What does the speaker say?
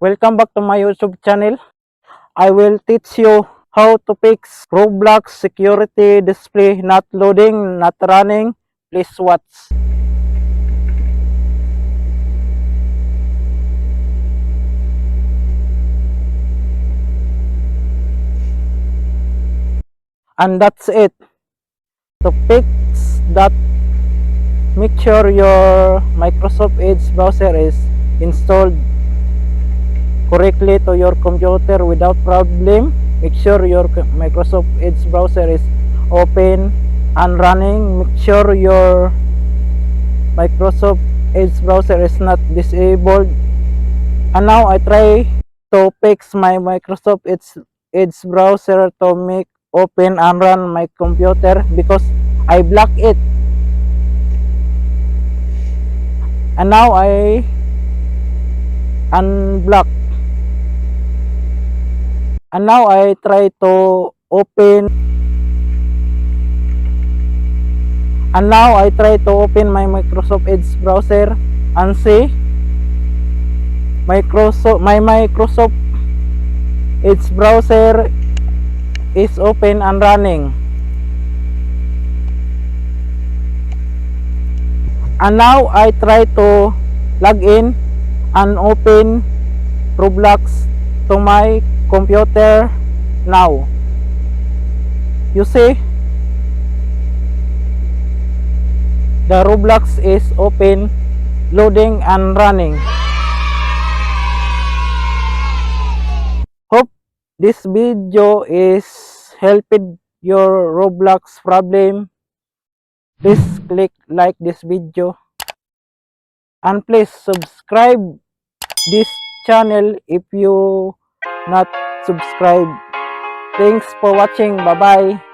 Welcome back to my YouTube channel. I will teach you how to fix Roblox security display not loading, not running. Please watch. And that's it. To fix that, make sure your Microsoft Edge browser is installed correctly to your computer without problem. Make sure your Microsoft Edge browser is open and running. Make sure your Microsoft Edge browser is not disabled. And now I try to fix my Microsoft Edge browser to make open and run my computer because I block it. And now I unblock. And now I try to open. And now I try to open my Microsoft Edge browser and see my Microsoft Edge browser is open and running. And now I try to log in and open Roblox to my computer now. You see, the Roblox is open, loading and running. Hope this video is helping your Roblox problem. Please click like this video and please subscribe this channel if you not subscribe. Thanks for watching. Bye bye.